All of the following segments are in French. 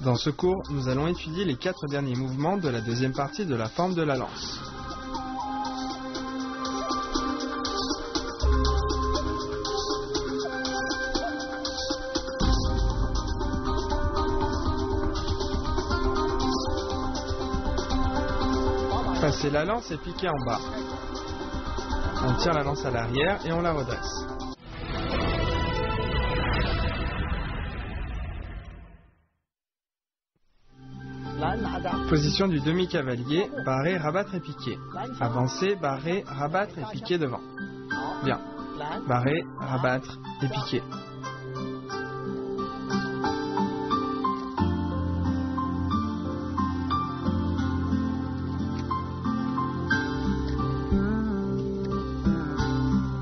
Dans ce cours, nous allons étudier les 4 derniers mouvements de la deuxième partie de la forme de la lance. Passer la lance et piquer en bas. On tire la lance à l'arrière et on la redresse. Position du demi-cavalier, barrer, rabattre et piquer. Avancer, barrer, rabattre et piquer devant. Bien. Barrer, rabattre et piquer.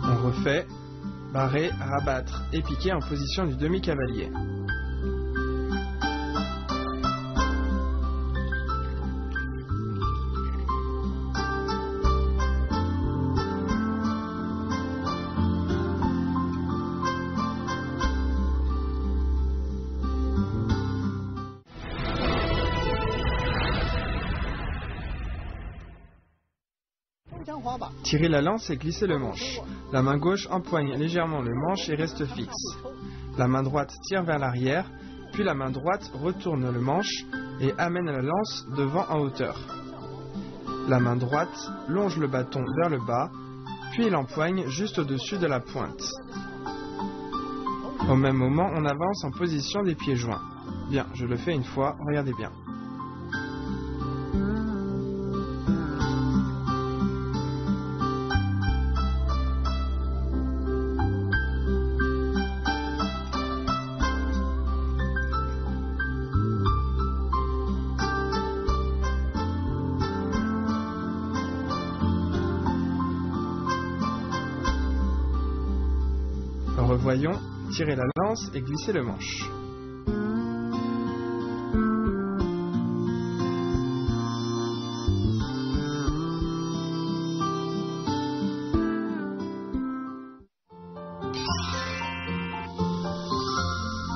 On refait. Barrer, rabattre et piquer en position du demi-cavalier. Tirer la lance et glisser le manche. La main gauche empoigne légèrement le manche et reste fixe. La main droite tire vers l'arrière, puis la main droite retourne le manche et amène la lance devant en hauteur. La main droite longe le bâton vers le bas, puis l'empoigne juste au-dessus de la pointe. Au même moment, on avance en position des pieds joints. Bien, je le fais une fois, regardez bien. Revoyons, tirer la lance et glisser le manche.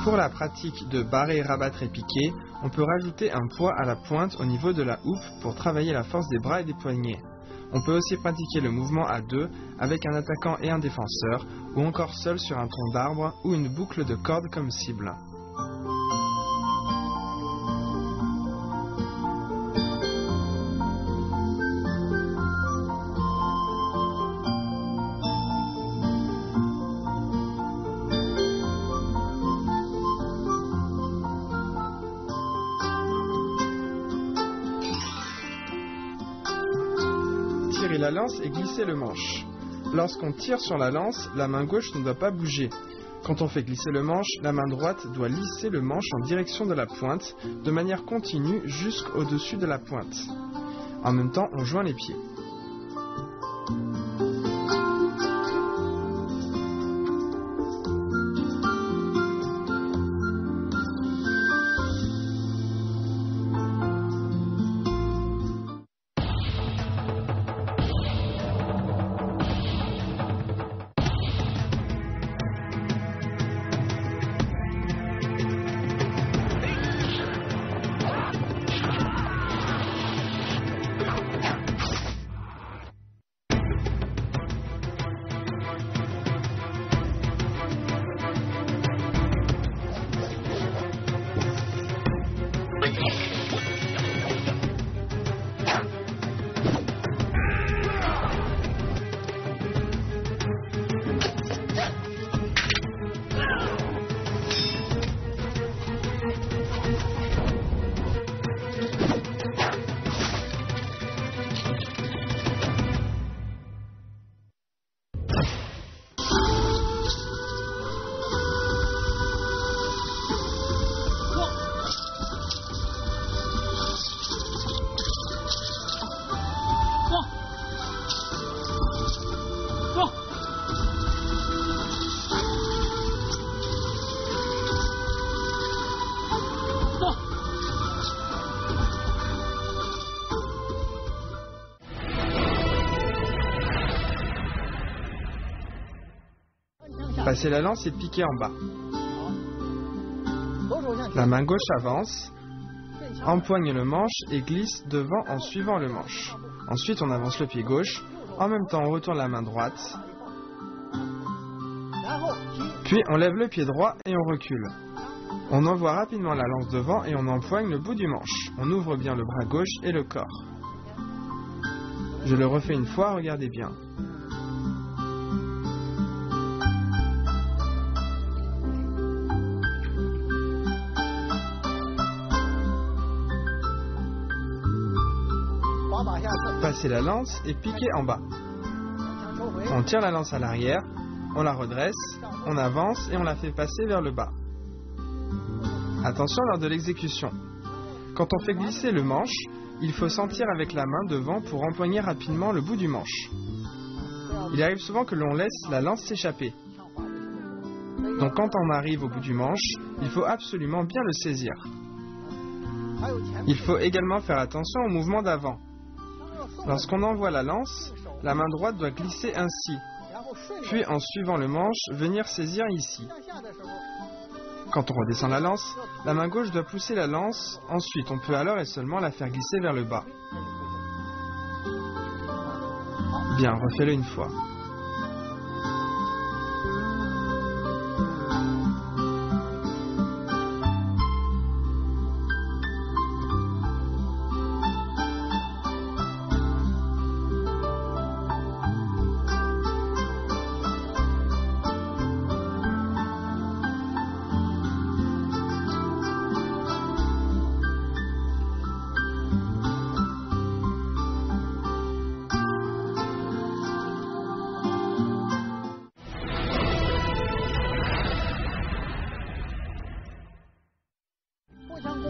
Pour la pratique de barrer, rabattre et piquer, on peut rajouter un poids à la pointe au niveau de la houppe pour travailler la force des bras et des poignets. On peut aussi pratiquer le mouvement à deux avec un attaquant et un défenseur, ou encore seul sur un tronc d'arbre ou une boucle de corde comme cible. Tirer la lance et glisser le manche. Lorsqu'on tire sur la lance, la main gauche ne doit pas bouger. Quand on fait glisser le manche, la main droite doit lisser le manche en direction de la pointe, de manière continue jusqu'au-dessus de la pointe. En même temps, on joint les pieds. Passer la lance et piquer en bas. La main gauche avance, empoigne le manche et glisse devant en suivant le manche. Ensuite, on avance le pied gauche. En même temps, on retourne la main droite. Puis, on lève le pied droit et on recule. On envoie rapidement la lance devant et on empoigne le bout du manche. On ouvre bien le bras gauche et le corps. Je le refais une fois, regardez bien. Passez la lance et piquez en bas. On tire la lance à l'arrière, on la redresse, on avance et on la fait passer vers le bas. Attention lors de l'exécution. Quand on fait glisser le manche, il faut sentir avec la main devant pour empoigner rapidement le bout du manche. Il arrive souvent que l'on laisse la lance s'échapper. Donc quand on arrive au bout du manche, il faut absolument bien le saisir. Il faut également faire attention au mouvement d'avant. Lorsqu'on envoie la lance, la main droite doit glisser ainsi, puis en suivant le manche, venir saisir ici. Quand on redescend la lance, la main gauche doit pousser la lance, ensuite on peut alors et seulement la faire glisser vers le bas. Bien, refais-le une fois.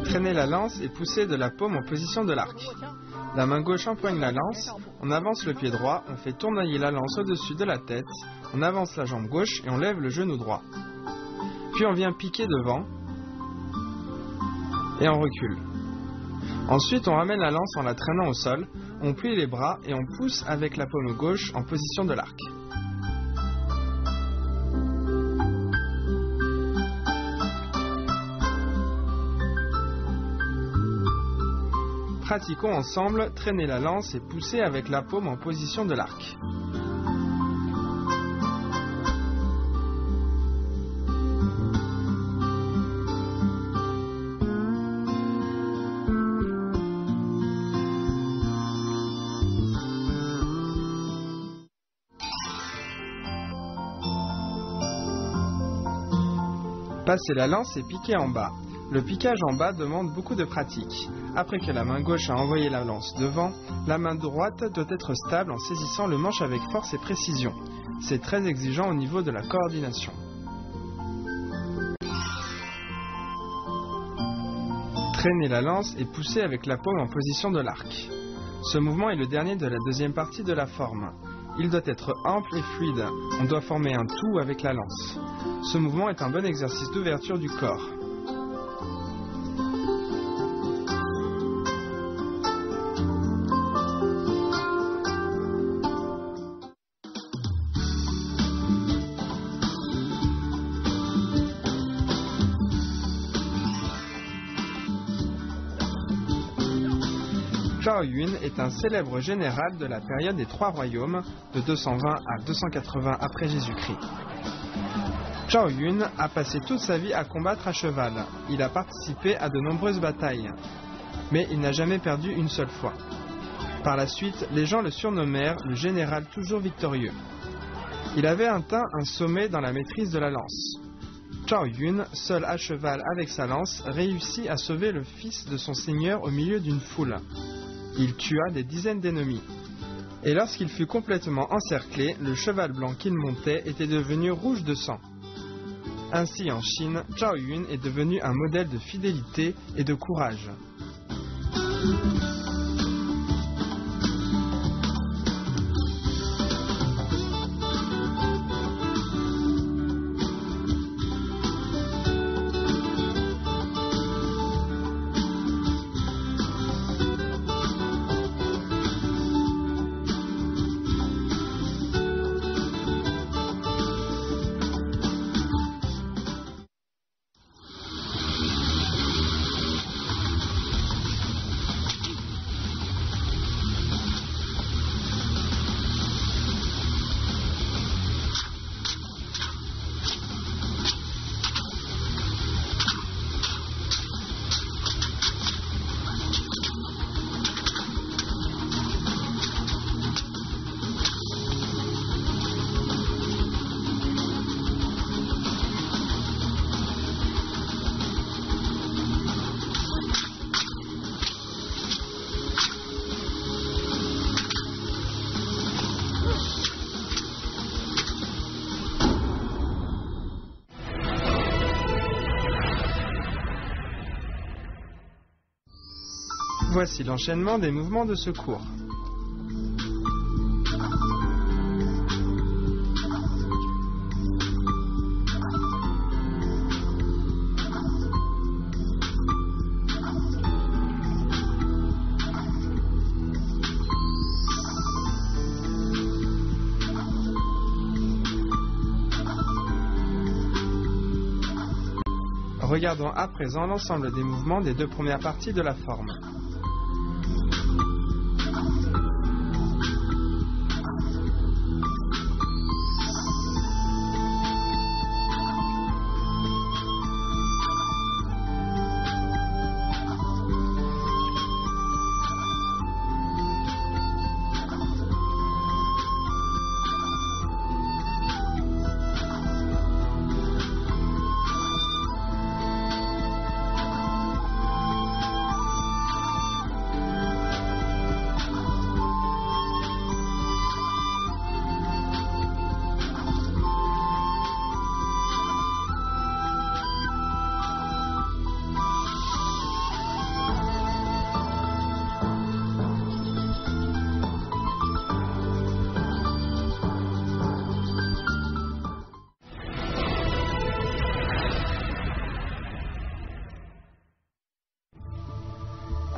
Traînez la lance et poussez de la paume en position de l'arc. La main gauche empoigne la lance, on avance le pied droit, on fait tournoyer la lance au-dessus de la tête, on avance la jambe gauche et on lève le genou droit. Puis on vient piquer devant et on recule. Ensuite on ramène la lance en la traînant au sol, on plie les bras et on pousse avec la paume gauche en position de l'arc. Pratiquons ensemble, traîner la lance et pousser avec la paume en position de l'arc. Passez la lance et piquez en bas. Le piquage en bas demande beaucoup de pratique. Après que la main gauche a envoyé la lance devant, la main droite doit être stable en saisissant le manche avec force et précision. C'est très exigeant au niveau de la coordination. Traînez la lance et poussez avec la paume en position de l'arc. Ce mouvement est le dernier de la deuxième partie de la forme. Il doit être ample et fluide. On doit former un tout avec la lance. Ce mouvement est un bon exercice d'ouverture du corps. Zhao Yun est un célèbre général de la période des Trois Royaumes, de 220 à 280 après Jésus-Christ. Zhao Yun a passé toute sa vie à combattre à cheval. Il a participé à de nombreuses batailles, mais il n'a jamais perdu une seule fois. Par la suite, les gens le surnommèrent le général toujours victorieux. Il avait atteint un sommet dans la maîtrise de la lance. Zhao Yun, seul à cheval avec sa lance, réussit à sauver le fils de son seigneur au milieu d'une foule. Il tua des dizaines d'ennemis. Et lorsqu'il fut complètement encerclé, le cheval blanc qu'il montait était devenu rouge de sang. Ainsi, en Chine, Zhao Yun est devenu un modèle de fidélité et de courage. Voici l'enchaînement des mouvements de secours. Regardons à présent l'ensemble des mouvements des deux premières parties de la forme.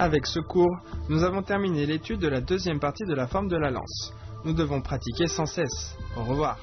Avec ce cours, nous avons terminé l'étude de la deuxième partie de la forme de la lance. Nous devons pratiquer sans cesse. Au revoir.